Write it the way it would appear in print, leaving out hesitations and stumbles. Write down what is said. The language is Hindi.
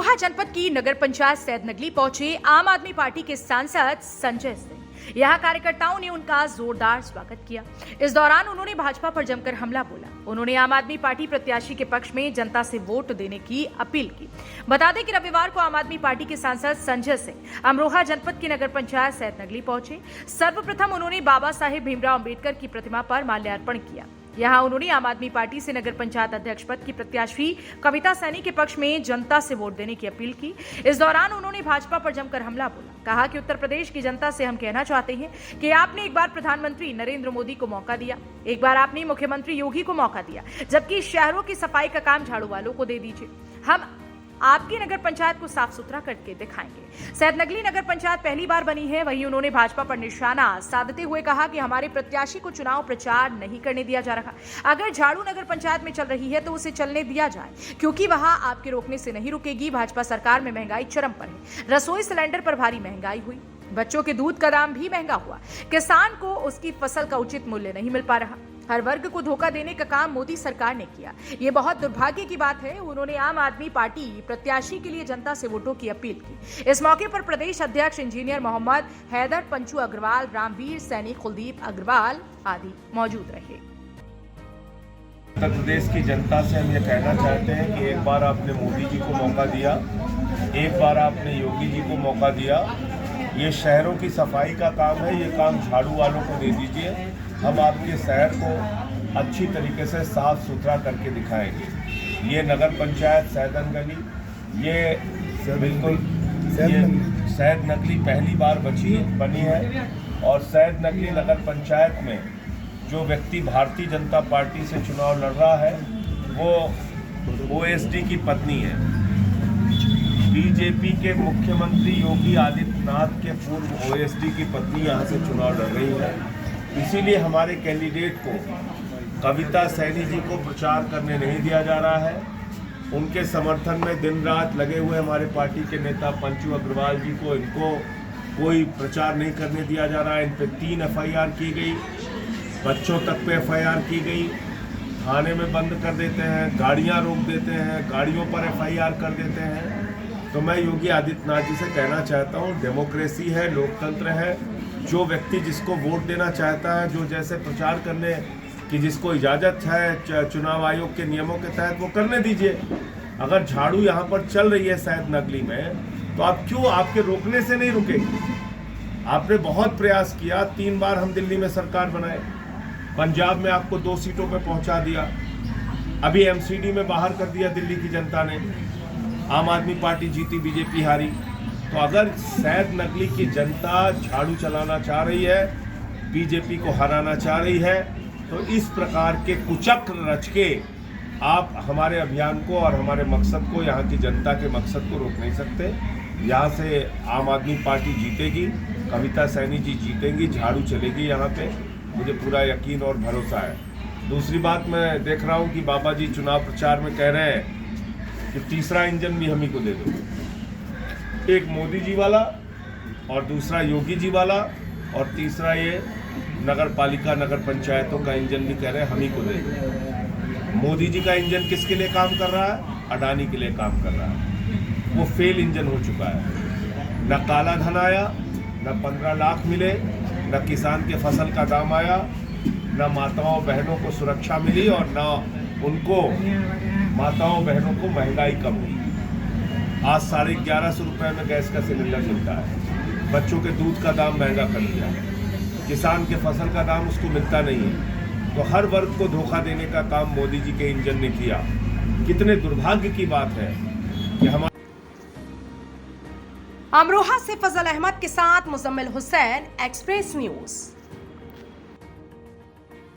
अमरोहा जनपद की नगर पंचायत सैदनगली पहुंचे आम आदमी पार्टी के सांसद संजय सिंह। यहां कार्यकर्ताओं ने उनका जोरदार स्वागत किया। इस दौरान उन्होंने भाजपा पर जमकर हमला बोला। उन्होंने आम आदमी पार्टी प्रत्याशी के पक्ष में जनता से वोट देने की अपील की। बता दें कि रविवार को आम आदमी पार्टी के सांसद संजय सिंह अमरोहा जनपद की नगर पंचायत सैदनगली पहुंचे। सर्वप्रथम उन्होंने बाबा साहेब भीमराव अंबेडकर की प्रतिमा पर माल्यार्पण किया। यहां उन्होंने आम आदमी पार्टी से नगर पंचायत अध्यक्ष पद की प्रत्याशी कविता सैनी के पक्ष में जनता से वोट देने की अपील की। इस दौरान उन्होंने भाजपा पर जमकर हमला बोला। कहा कि उत्तर प्रदेश की जनता से हम कहना चाहते हैं कि आपने एक बार प्रधानमंत्री नरेंद्र मोदी को मौका दिया, एक बार आपने मुख्यमंत्री योगी को मौका दिया, जबकि शहरों की सफाई का काम झाड़ू वालों को दे दीजिए। हम आपकी नगर पंचायत को साफ सुथरा करके दिखाएंगे। सैदनगली नगर पंचायत पहली बार बनी है। वहीं उन्होंने भाजपा पर निशाना साधते हुए कहा कि हमारे प्रत्याशी को चुनाव प्रचार नहीं करने दिया जा रहा। अगर झाड़ू नगर पंचायत में चल रही है तो उसे चलने दिया जाए, क्योंकि वहां आपके रोकने से नहीं रुकेगी। भाजपा सरकार में महंगाई चरम पर है। रसोई सिलेंडर पर भारी महंगाई हुई, बच्चों के दूध का दाम भी महंगा हुआ, किसान को उसकी फसल का उचित मूल्य नहीं मिल पा रहा। हर वर्ग को धोखा देने का काम मोदी सरकार ने किया। ये बहुत दुर्भाग्य की बात है। उन्होंने आम आदमी पार्टी प्रत्याशी के लिए जनता से वोटों की अपील की। इस मौके पर प्रदेश अध्यक्ष इंजीनियर मोहम्मद हैदर, पंचू अग्रवाल, रामवीर सैनी, कुलदीप अग्रवाल आदि मौजूद रहे। उत्तर प्रदेश की जनता से हम ये कहना चाहते हैं कि एक बार आपने मोदी जी को मौका दिया, एक बार आपने योगी जी को मौका दिया। ये शहरों की सफाई का काम है, ये काम झाड़ू वालों को दे दीजिए। हम आपके शहर को अच्छी तरीके से साफ सुथरा करके दिखाएंगे। ये नगर पंचायत सैदनगली, ये बिल्कुल सैदनगली पहली बार बनी है। और सैदनगली नगर पंचायत में जो व्यक्ति भारतीय जनता पार्टी से चुनाव लड़ रहा है वो ओएसडी की पत्नी है। बीजेपी के मुख्यमंत्री योगी आदित्यनाथ के पूर्व ओएसडी की पत्नी यहाँ से चुनाव लड़ रही है। इसीलिए हमारे कैंडिडेट को कविता सैनी जी को प्रचार करने नहीं दिया जा रहा है। उनके समर्थन में दिन रात लगे हुए हमारे पार्टी के नेता पंचू अग्रवाल जी को इनको कोई प्रचार नहीं करने दिया जा रहा है। इन पे 3 एफआईआर की गई, बच्चों तक पे एफआईआर की गई, थाने में बंद कर देते हैं, गाड़ियां रोक देते हैं, गाड़ियों पर एफआईआर कर देते हैं। तो मैं योगी आदित्यनाथ जी से कहना चाहता हूँ, डेमोक्रेसी है, लोकतंत्र है। जो व्यक्ति जिसको वोट देना चाहता है, जो जैसे प्रचार करने की जिसको इजाज़त है चुनाव आयोग के नियमों के तहत, वो करने दीजिए। अगर झाड़ू यहाँ पर चल रही है सैदनगली में, तो आप क्यों, आपके रोकने से नहीं रुकेगी। आपने बहुत प्रयास किया, 3 बार हम दिल्ली में सरकार बनाए, पंजाब में आपको 2 सीटों पे पहुंचा दिया, अभी एमसीडी में बाहर कर दिया दिल्ली की जनता ने। आम आदमी पार्टी जीती, बीजेपी हारी। तो अगर सैदनगली की जनता झाड़ू चलाना चाह रही है, बीजेपी को हराना चाह रही है, तो इस प्रकार के कुचक्र रच के आप हमारे अभियान को और हमारे मकसद को, यहाँ की जनता के मकसद को रोक नहीं सकते। यहाँ से आम आदमी पार्टी जीतेगी, कविता सैनी जी जीतेंगी, झाड़ू चलेगी यहाँ पे, मुझे पूरा यकीन और भरोसा है। दूसरी बात, मैं देख रहा हूँ कि बाबा जी चुनाव प्रचार में कह रहे हैं कि तीसरा इंजन भी हम ही को दे दो। एक मोदी जी वाला और दूसरा योगी जी वाला और तीसरा ये नगर पालिका नगर पंचायतों का इंजन भी कह रहे हैं हम ही को दे दो। मोदी जी का इंजन किसके लिए काम कर रहा है? अडानी के लिए काम कर रहा है। वो फेल इंजन हो चुका है। न काला धन आया, न 15 लाख मिले, न किसान के फसल का दाम आया, न माताओं बहनों को सुरक्षा मिली और न उनको माताओं बहनों को महंगाई कम हुई। आज 1150 रुपये में गैस का सिलेंडर मिलता है। बच्चों के दूध का दाम महंगा कर दिया। किसान के फसल का दाम उसको मिलता नहीं है। तो हर वर्ग को धोखा देने का काम मोदी जी के इंजन ने किया। कितने दुर्भाग्य की बात है कि हमारे अमरोहा से फजल अहमद के साथ मुजम्मिल हुसैन, एक्सप्रेस न्यूज।